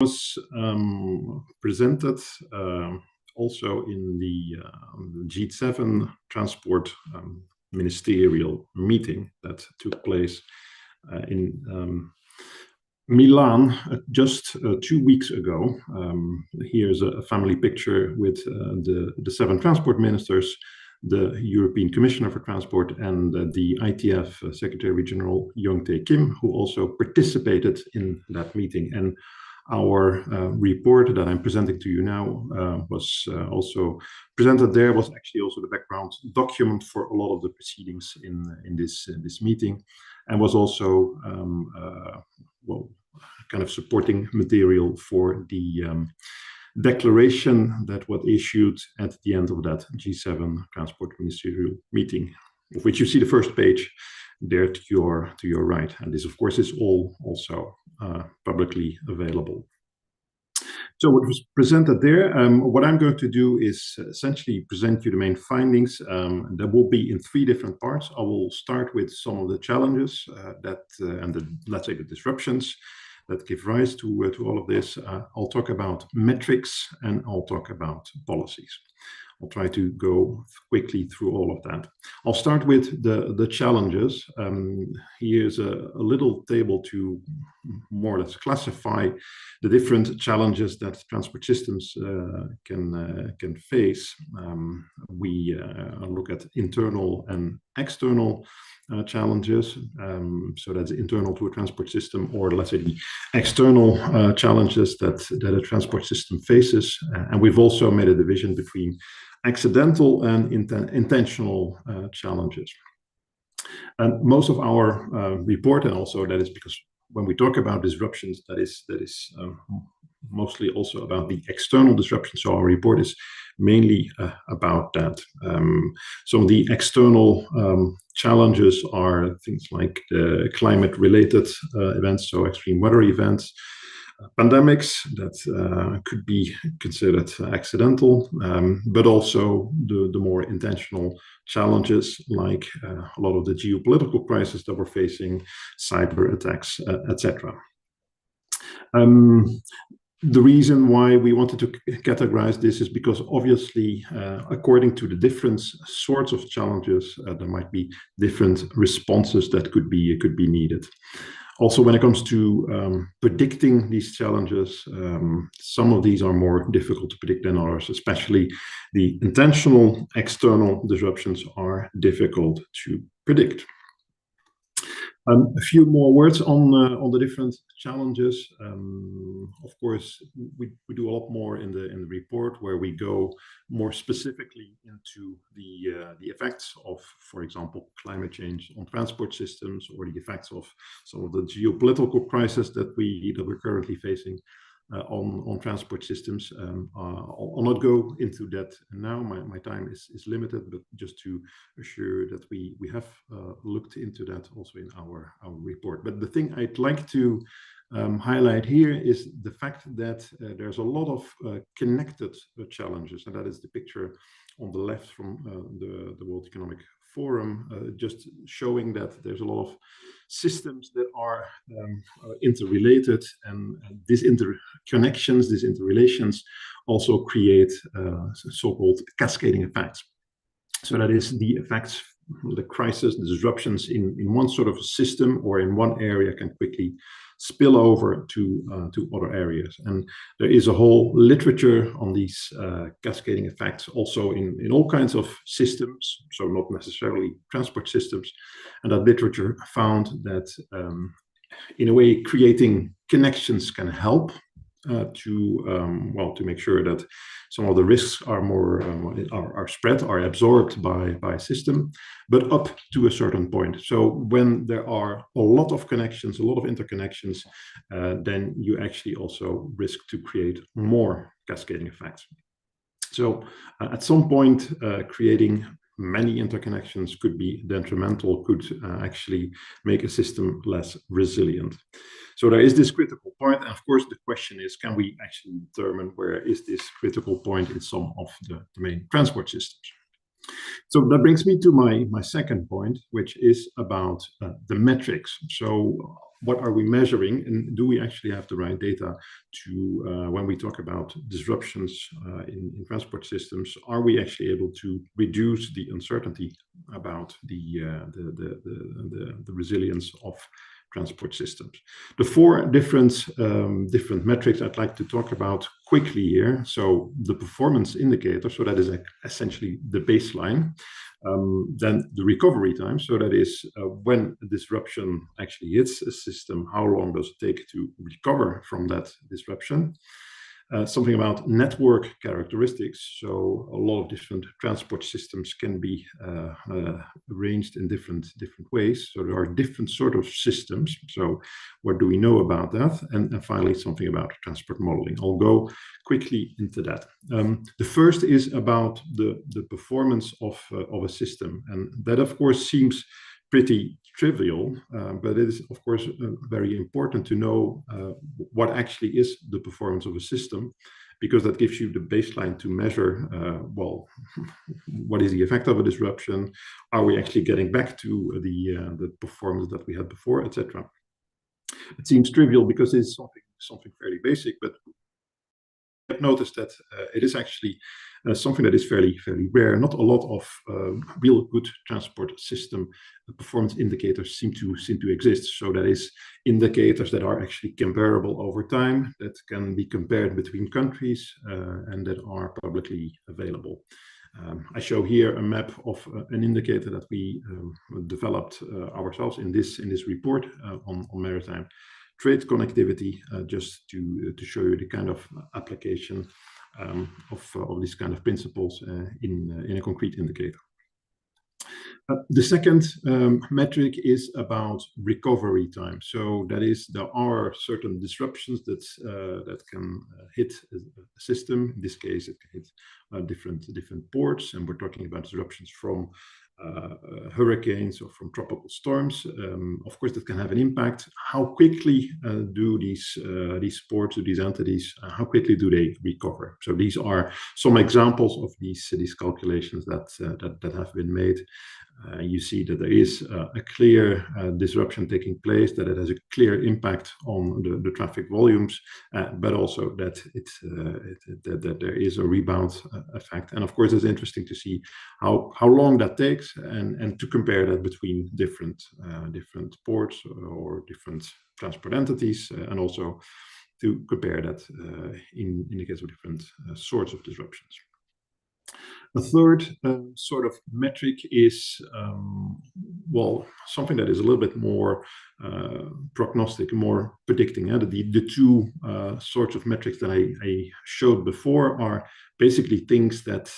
Was presented also in the G7 transport ministerial meeting that took place in Milan just 2 weeks ago. Here's a family picture with the 7 transport ministers, the European Commissioner for Transport, and the ITF Secretary General Young Tae Kim, who also participated in that meeting. And our report that I'm presenting to you now was also presented there, was actually also the background document for a lot of the proceedings in this meeting, and was also kind of supporting material for the declaration that was issued at the end of that G7 transport ministerial meeting, of which you see the first page there to your right. And this, of course, is all also publicly available. So what was presented there, what I'm going to do is essentially present you the main findings. That will be in 3 different parts. I will start with some of the challenges and let's say the disruptions that give rise to all of this. I'll talk about metrics, and I'll talk about policies. I'll try to go quickly through all of that. I'll start with the challenges. Here's a little table to more or less classify the different challenges that transport systems can face. We look at internal and external challenges. So that's internal to a transport system, or let's say the external challenges that a transport system faces. And we've also made a division between accidental and intentional challenges. And most of our report, and also that is because when we talk about disruptions, that is mostly also about the external disruption. So our report is mainly about that. Some of the external challenges are things like the climate-related events, so extreme weather events, pandemics that could be considered accidental, but also the more intentional challenges like a lot of the geopolitical crisis that we're facing, cyber attacks, etc. The reason why we wanted to categorize this is because obviously, according to the different sorts of challenges, there might be different responses that could be needed. Also, when it comes to predicting these challenges, some of these are more difficult to predict than others, especially the intentional external disruptions are difficult to predict. A few more words on the different challenges. Of course, we do a lot more in the report, where we go more specifically into the effects of, for example, climate change on transport systems, or the effects of some of the geopolitical crisis that we're currently facing on transport systems. I'll not go into that now. My time is limited, but just to assure that we have looked into that also in our report. But the thing I'd like to highlight here is the fact that there's a lot of connected challenges, and that is the picture on the left from the World Economic Forum, just showing that there's a lot of systems that are interrelated, and these interconnections, these interrelations also create so-called cascading effects. So that is the effects, the crisis, the disruptions in one sort of system or in one area can quickly spill over to other areas. And there is a whole literature on these cascading effects also in all kinds of systems, so not necessarily transport systems. And that literature found that in a way, creating connections can help to make sure that some of the risks are more are spread, are absorbed by a system, but up to a certain point. So when there are a lot of connections, a lot of interconnections, then you actually also risk to create more cascading effects. So at some point, creating many interconnections could be detrimental, could actually make a system less resilient. So there is this critical point, and of course the question is, can we actually determine where is this critical point in some of the main transport systems? So that brings me to my second point, which is about the metrics. So what are we measuring, and do we actually have the right data to, when we talk about disruptions in transport systems, are we actually able to reduce the uncertainty about the resilience of transport systems? The four different metrics I'd like to talk about quickly here. So the performance indicator, so that is essentially the baseline. Then the recovery time, so that is when a disruption actually hits a system, how long does it take to recover from that disruption? Something about network characteristics. So a lot of different transport systems can be arranged in different ways. So there are different sort of systems. So what do we know about that? And finally, something about transport modeling. I'll go quickly into that. The first is about the performance of a system. And that, of course, seems pretty trivial, but it is, of course, very important to know what actually is the performance of a system, because that gives you the baseline to measure, well, what is the effect of a disruption? Are we actually getting back to the performance that we had before, etc.? It seems trivial because it's something fairly basic, but I've noticed that it is actually something that is fairly rare. Not a lot of real good transport system performance indicators seem to exist. So that is indicators that are actually comparable over time, that can be compared between countries, and that are publicly available. I show here a map of an indicator that we developed ourselves in this report on maritime trade connectivity, just to show you the kind of application of these kind of principles in a concrete indicator. The second metric is about recovery time. So that is, there are certain disruptions that can hit a system. In this case, it can hit different ports, and we're talking about disruptions from hurricanes or from tropical storms. Of course, that can have an impact. How quickly do these ports, or these entities, how quickly do they recover? So these are some examples of these calculations that have been made. You see that there is a clear disruption taking place, that it has a clear impact on the traffic volumes, but also that that there is a rebound effect. And of course, it's interesting to see how long that takes, and to compare that between different ports or different transport entities, and also to compare that in the case of different sorts of disruptions. A third sort of metric is, well, something that is a little bit more prognostic, more predicting. The two sorts of metrics that I showed before are basically things that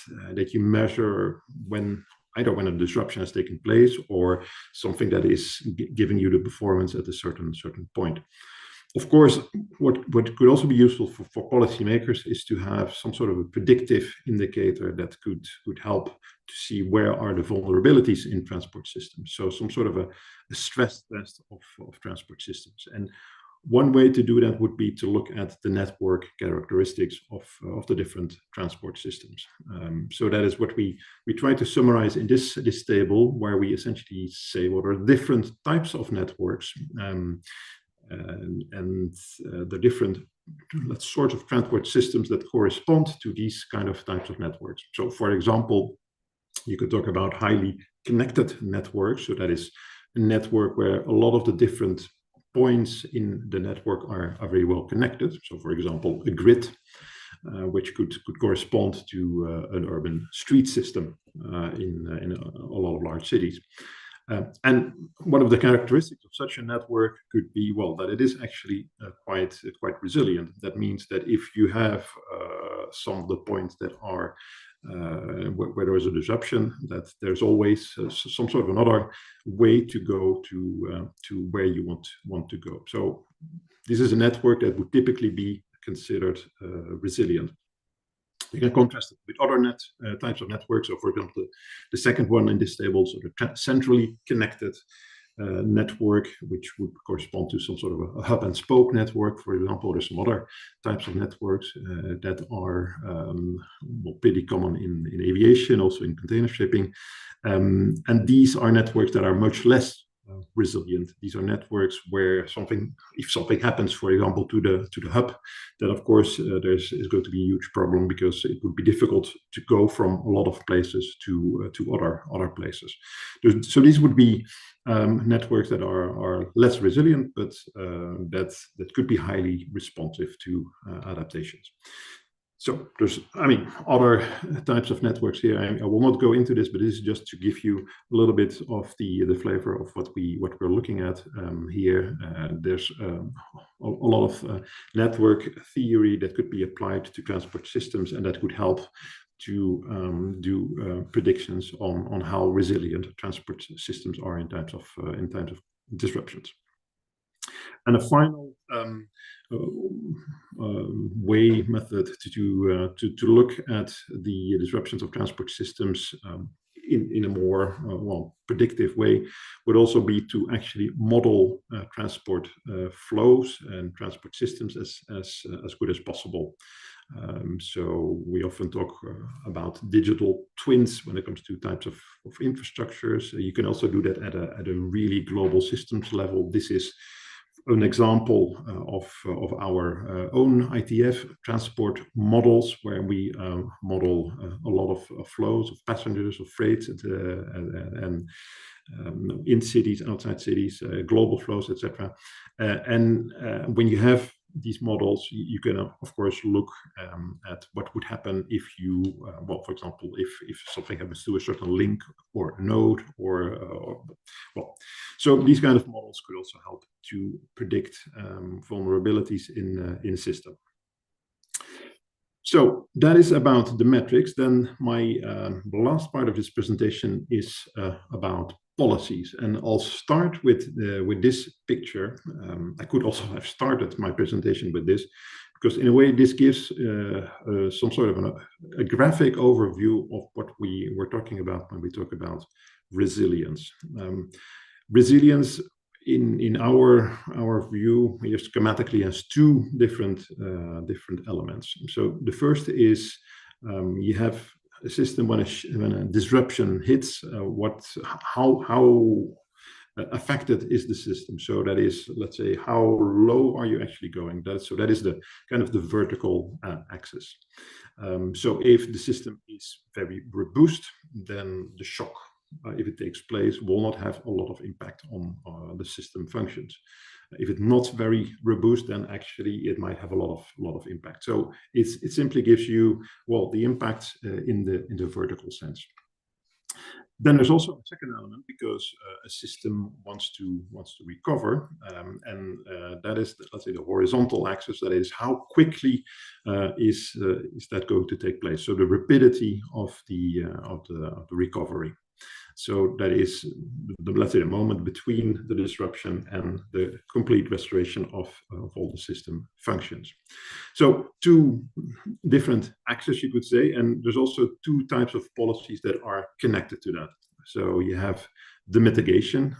you measure either when a disruption has taken place, or something that is giving you the performance at a certain point. Of course, what could also be useful for policymakers is to have some sort of a predictive indicator that could help to see where are the vulnerabilities in transport systems. So some sort of a stress test of transport systems. And one way to do that would be to look at the network characteristics of the different transport systems. So that is what we try to summarize in this table, where we essentially say what are different types of networks, and the different sorts of transport systems that correspond to these kind of types of networks. So, for example, you could talk about highly connected networks. So that is a network where a lot of the different points in the network are very well connected. So, for example, a grid, which could correspond to an urban street system in a lot of large cities. And one of the characteristics of such a network could be, well, that it is actually quite resilient. That means that if you have some of the points that are where there is a disruption, that there's always some sort of another way to go to where you want to go. So this is a network that would typically be considered resilient. You can contrast it with other types of networks. So, for example, the second one in this table, so the centrally connected network, which would correspond to some sort of a hub and spoke network, for example. There's some other types of networks that are pretty common in aviation, also in container shipping. And these are networks that are much less resilient. These are networks where if something happens, for example, to the hub, then of course is going to be a huge problem, because it would be difficult to go from a lot of places to other places. So these would be networks that are less resilient, but that could be highly responsive to adaptations. So there's, other types of networks here. I will not go into this, but this is just to give you a little bit of the flavor of what we're looking at here. There's a lot of network theory that could be applied to transport systems, and that could help to do predictions on how resilient transport systems are in times of disruptions. And a final method to look at the disruptions of transport systems in a more predictive way would also be to actually model transport flows and transport systems as good as possible. So we often talk about digital twins when it comes to types of infrastructures. You can also do that at a really global systems level. This is an example of our own ITF transport models, where we model a lot of flows of passengers, of freight, and in cities, outside cities, global flows, etc. And when you have these models, you can of course look at what would happen if you, for example, if something happens to a certain link or a node, so these kind of models could also help to predict vulnerabilities in a system. So that is about the metrics. Then my last part of this presentation is about policies, and I'll start with this picture. I could also have started my presentation with this, because in a way this gives some sort of a graphic overview of what we were talking about when we talk about resilience. Resilience, in our view, here schematically has two different elements. So the first is you have a system when a disruption hits, how affected is the system. So that is, let's say, how low are you actually going? That is the kind of the vertical axis. So if the system is very robust, then the shock, if it takes place, will not have a lot of impact on the system functions. If it's not very robust, then actually it might have a lot of impact. So it simply gives you, the impact in the vertical sense. Then there's also a second element, because a system wants to recover, and that is, let's say, the horizontal axis. That is, how quickly is that going to take place? So the rapidity of the recovery. So that is, let's say, the moment between the disruption and the complete restoration of all the system functions. So two different axes, you could say, and there's also two types of policies that are connected to that. So you have the mitigation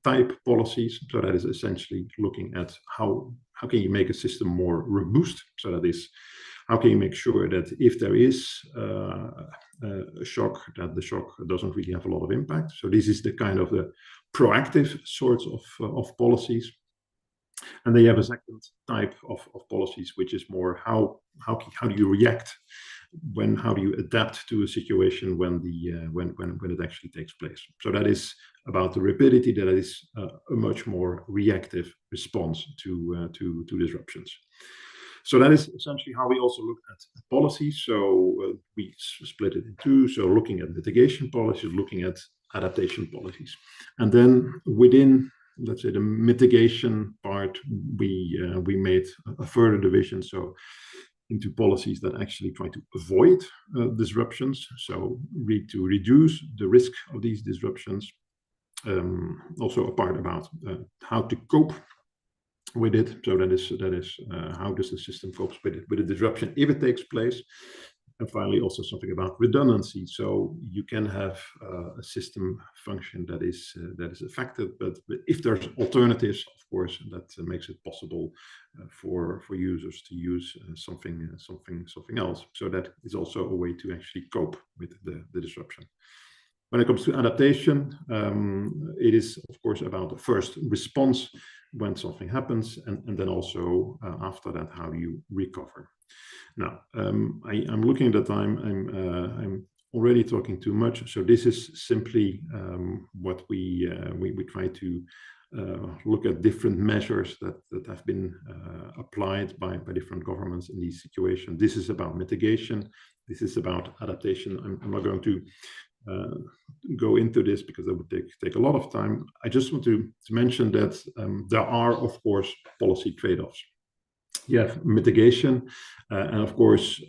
type policies. So that is essentially looking at how can you make a system more robust. So that is, how can you make sure that if there is a shock, that the shock doesn't really have a lot of impact? So this is the kind of the proactive sorts of policies. And then you have a second type of policies, which is more how do you react, how do you adapt to a situation when it actually takes place. So that is about the rapidity. That is a much more reactive response to disruptions. So that is essentially how we also look at policies. So we split it in two. So looking at mitigation policies, looking at adaptation policies. And then within, let's say, the mitigation part, we made a further division. So into policies that actually try to avoid disruptions. So to reduce the risk of these disruptions. Also a part about how to cope with it. So that is how does the system cope with the disruption if it takes place. And finally, also something about redundancy. So you can have a system function that is affected, but if there's alternatives, of course, that makes it possible for users to use something else. So that is also a way to actually cope with the disruption. When it comes to adaptation, it is, of course, about the first response when something happens, and then also after that, how you recover. Now, I'm looking at the time. I'm already talking too much, so this is simply what we try to look at different measures that have been applied by different governments in these situations. This is about mitigation. This is about adaptation. I'm not going to go into this because that would take a lot of time. I just want to mention that there are, of course, policy trade-offs. You have mitigation, and of course,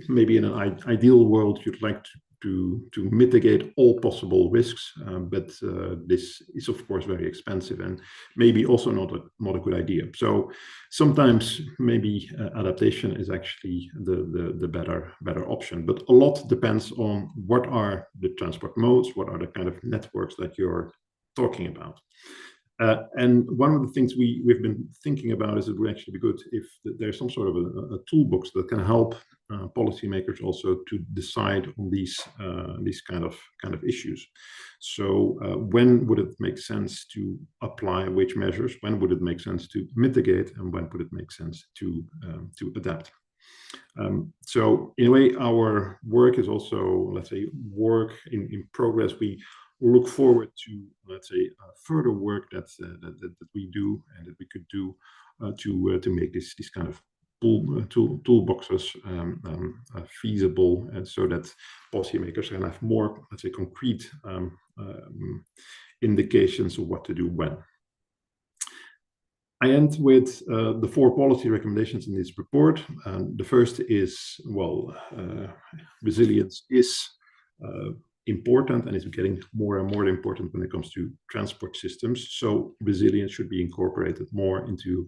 maybe in an ideal world, you'd like to mitigate all possible risks, but this is, of course, very expensive and maybe also not a good idea. So sometimes maybe adaptation is actually the better option. But a lot depends on what are the transport modes, what are the kind of networks that you're talking about. And one of the things we've been thinking about is it would actually be good if there's some sort of a toolbox that can help policymakers also to decide on these kind of issues. So when would it make sense to apply which measures? When would it make sense to mitigate? And when would it make sense to adapt? So in a way, our work is also, let's say, work in progress. We look forward to, let's say, further work that we do and that we could do to make this kind of toolboxes feasible, and so that policymakers can have more, let's say, concrete indications of what to do when. I end with the 4 policy recommendations in this report. The first is, well, resilience is important and is getting more and more important when it comes to transport systems. So resilience should be incorporated more into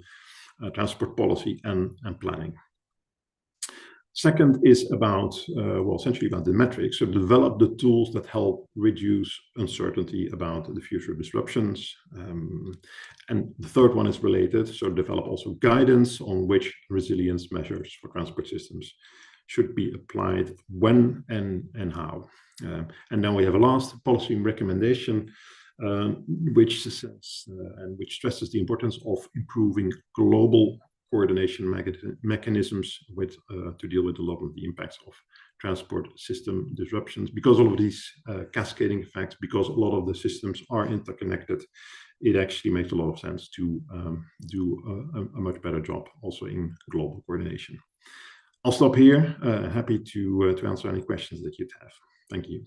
transport policy and planning. Second is about, well, essentially about the metrics. So develop the tools that help reduce uncertainty about the future disruptions. And the third one is related. So develop also guidance on which resilience measures for transport systems should be applied when and how. And then we have a last policy recommendation, which says and which stresses the importance of improving global coordination mechanisms to deal with a lot of the impacts of transport system disruptions. Because all of these cascading effects, because a lot of the systems are interconnected, it actually makes a lot of sense to do a much better job also in global coordination. I'll stop here. Happy to answer any questions that you'd have. Thank you.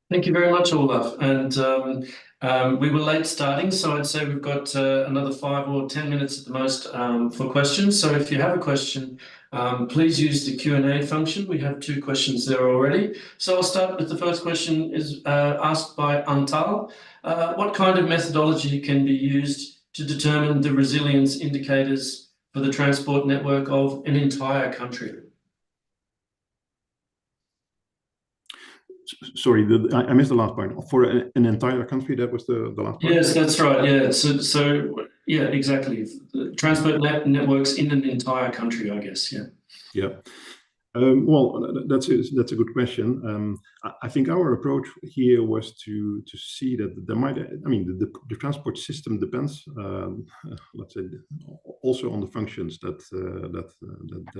Thank you very much, Olaf. And we were late starting, so I'd say we've got another 5 or 10 minutes at the most for questions. So if you have a question, please use the Q&A function. We have 2 questions there already. So I'll start with the first question is asked by Antal. What kind of methodology can be used to determine the resilience indicators for the transport network of an entire country? Sorry, I missed the last part. For an entire country, that was the last part? Yes, that's right. Yeah. So yeah, exactly. Transport networks in an entire country, I guess. Yeah. Yeah. Well, that's a good question. I think our approach here was to see that there might, I mean, the transport system depends, let's say, also on the functions that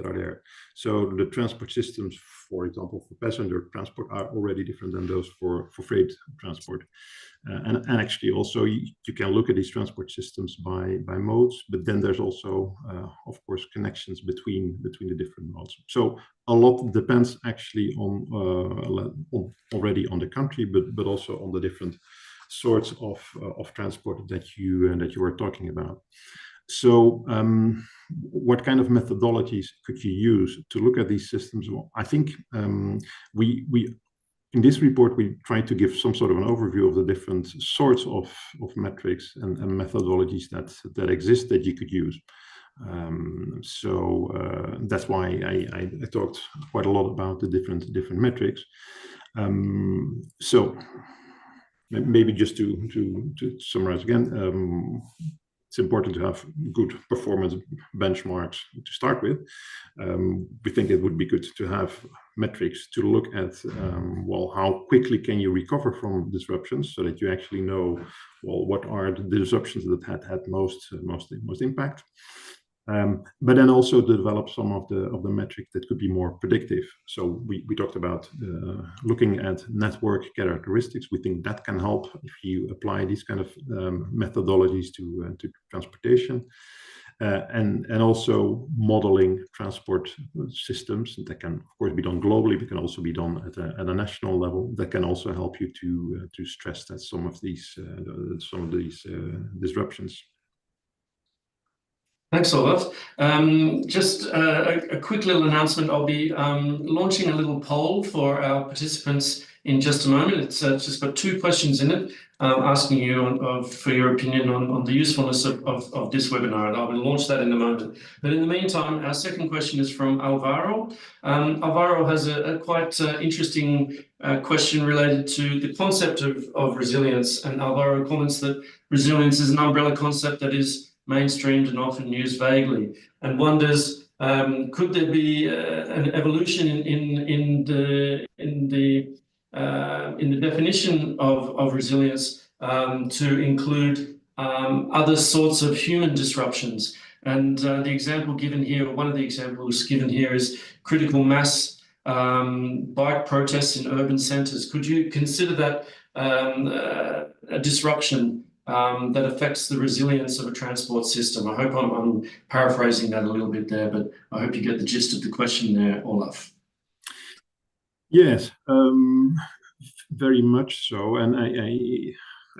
are there. So the transport systems, for example, for passenger transport, are already different than those for freight transport. And actually also you can look at these transport systems by modes, but then there's also, of course, connections between the different modes. So a lot depends actually on already on the country, but also on the different sorts of transport that you were talking about. So what kind of methodologies could you use to look at these systems? Well, I think we in this report, we try to give some sort of an overview of the different sorts of metrics and methodologies that exist that you could use. So that's why I talked quite a lot about the different metrics. So maybe just to summarize again, it's important to have good performance benchmarks to start with. We think it would be good to have metrics to look at, well, how quickly can you recover from disruptions, so that you actually know, well, what are the disruptions that had most impact. But then also develop some of the metrics that could be more predictive. So we talked about looking at network characteristics. We think that can help if you apply these kind of methodologies to transportation, and also modeling transport systems that can, of course, be done globally, but can also be done at a national level. That can also help you to stress test some of these disruptions. Thanks, Olaf. Just a quick little announcement. I'll be launching a little poll for our participants in just a moment. It's just got 2 questions in it, asking you for your opinion on the usefulness of this webinar, and I will launch that in a moment. But in the meantime, our second question is from Alvaro. Alvaro has a quite interesting question related to the concept of resilience, and Alvaro comments that resilience is an umbrella concept that is mainstreamed and often used vaguely, and wonders, could there be an evolution in the definition of resilience to include other sorts of human disruptions? And the example given here, or one of the examples given here, is critical mass bike protests in urban centres. Could you consider that a disruption that affects the resilience of a transport system? I hope I'm paraphrasing that a little bit there, but I hope you get the gist of the question there, Olaf. Yes, very much so, and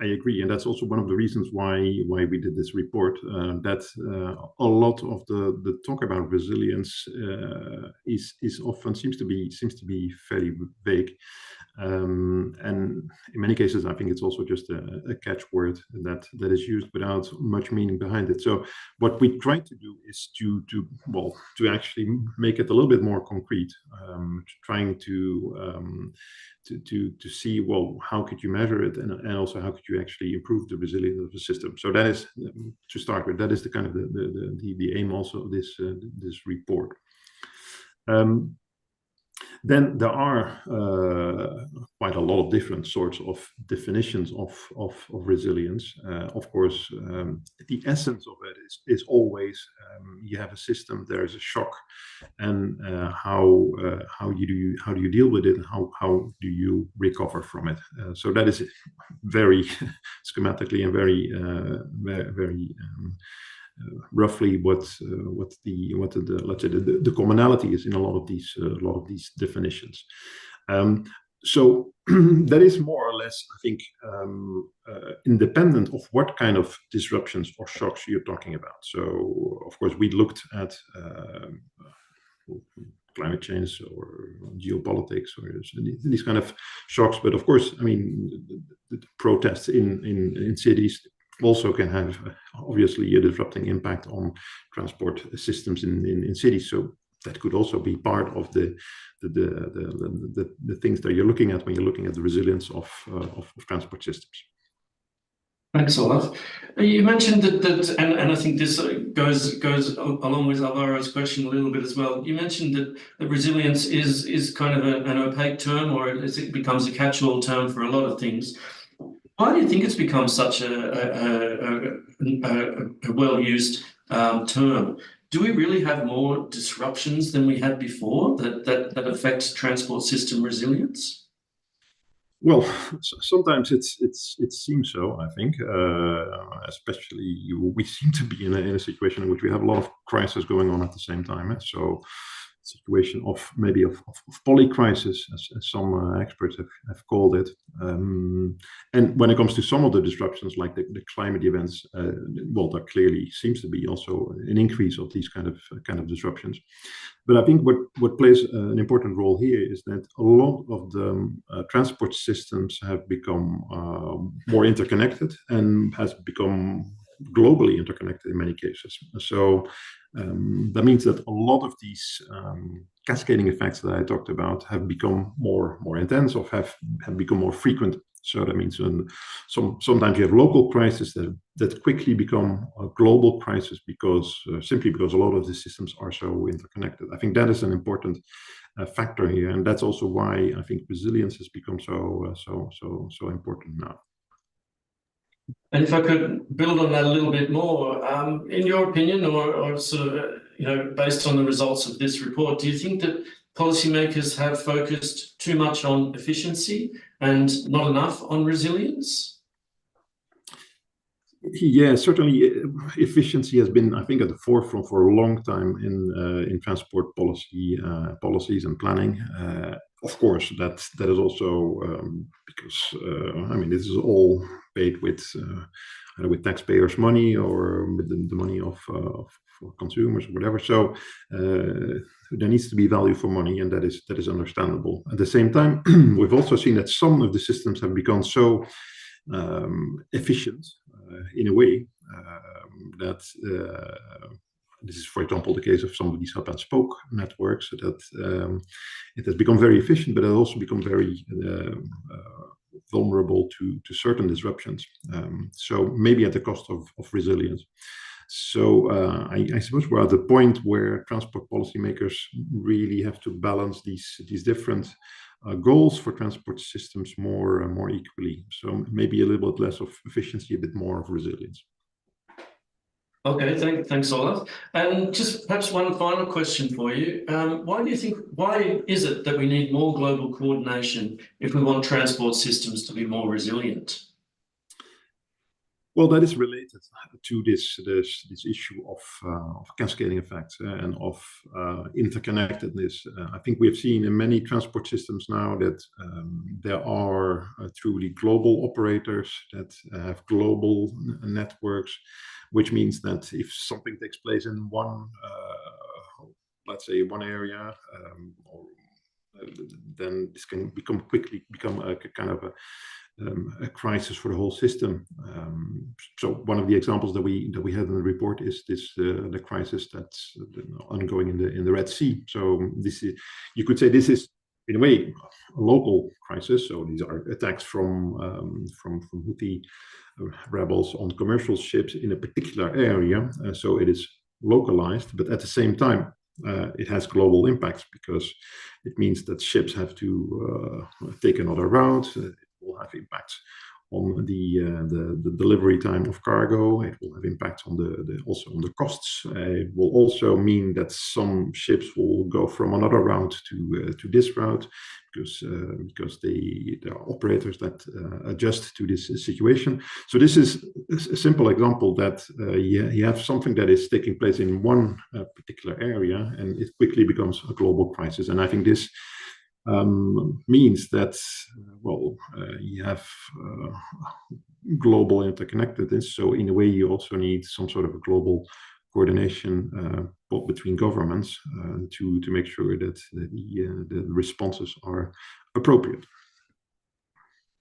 I agree, and that's also one of the reasons why we did this report. That a lot of the talk about resilience is often seems to be fairly vague. And in many cases, I think it's also just a catchword that is used without much meaning behind it. So what we try to do is to actually make it a little bit more concrete, trying to see, well, how could you measure it, and also how could you actually improve the resilience of the system. So that is, to start with, that is the kind of the aim also of this report. Then there are quite a lot of different sorts of definitions of resilience. Of course, the essence of it is always you have a system, there is a shock, and how do you deal with it, and how do you recover from it. So that is very schematically and very roughly what the let's say the commonality is in a lot of these definitions. So that is more or less, I think, independent of what kind of disruptions or shocks you're talking about. So of course we looked at climate change or geopolitics or these kind of shocks, but of course, I mean, the protests in cities also can have obviously a disrupting impact on transport systems in cities. So that could also be part of the things that you're looking at when you're looking at the resilience of transport systems. Thanks, Olaf. You mentioned that and I think this goes along with Alvaro's question a little bit as well. You mentioned that resilience is kind of an opaque term, or it becomes a catch-all term for a lot of things. Why do you think it's become such a well-used term? Do we really have more disruptions than we had before that affect transport system resilience? Well, sometimes it seems so. I think, especially we seem to be in a situation in which we have a lot of crises going on at the same time. So situation of maybe of polycrisis, as some experts have called it. And when it comes to some of the disruptions, like the climate events, well, there clearly seems to be also an increase of these kind of disruptions. But I think what plays an important role here is that a lot of the transport systems have become more interconnected and has become globally interconnected in many cases. So that means that a lot of these cascading effects that I talked about have become more intense, or have become more frequent So that means sometimes you have local crises that quickly become a global crisis simply because a lot of the systems are so interconnected. I think that is an important factor here, and that's also why I think resilience has become so important now. And if I could build on that a little bit more, in your opinion, or sort of, based on the results of this report, do you think that policymakers have focused too much on efficiency and not enough on resilience? Yeah, certainly efficiency has been, I think, at the forefront for a long time in transport policies and planning. Of course, that is also because this is all paid with taxpayers' money or with the money of consumers or whatever. So there needs to be value for money, and that is understandable. At the same time, we've also seen that some of the systems have become so efficient in a way that this is, for example, the case of some of these hub and spoke networks, that it has become very efficient, but it has also become very vulnerable to certain disruptions. So maybe at the cost of resilience. So I suppose we're at the point where transport policymakers really have to balance these different goals for transport systems more equally. So maybe a little bit less of efficiency, a bit more of resilience. Okay, thanks, Olaf. And just perhaps one final question for you. Why is it that we need more global coordination if we want transport systems to be more resilient? Well, that is related to this issue of cascading effects and of interconnectedness. I think we have seen in many transport systems now that there are truly global operators that have global networks, which means that if something takes place in one, let's say one area, then this can quickly become a kind of a crisis for the whole system. So one of the examples that we had in the report is the crisis that's ongoing in the Red Sea. So you could say this is in a way a local crisis. So these are attacks from Houthi rebels on commercial ships in a particular area. So it is localized, but at the same time, it has global impacts because it means that ships have to take another route. It will have impacts on the delivery time of cargo. It will have impacts on also on the costs. It will also mean that some ships will go from another route to this route because there are operators that adjust to this situation. So this is a simple example that you have something that is taking place in one particular area, and it quickly becomes a global crisis. And I think this means that you have global interconnectedness. So in a way, you also need some sort of a global coordination between governments to make sure that the responses are appropriate.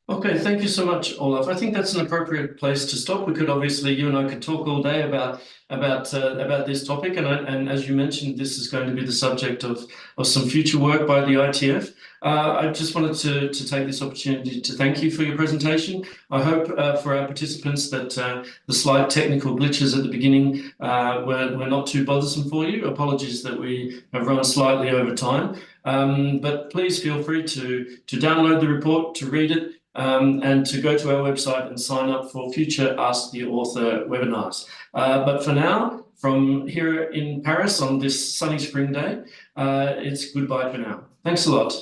Okay, thank you so much, Olaf. I think that's an appropriate place to stop. We could obviously, you and I could talk all day about this topic, and as you mentioned, this is going to be the subject of some future work by the ITF. I just wanted to take this opportunity to thank you for your presentation. I hope for our participants that the slight technical glitches at the beginning were not too bothersome for you. Apologies that we have run slightly over time, but please feel free to download the report, to read it, and to go to our website and sign up for future Ask the Author webinars. But for now, from here in Paris on this sunny spring day, it's goodbye for now. Thanks a lot.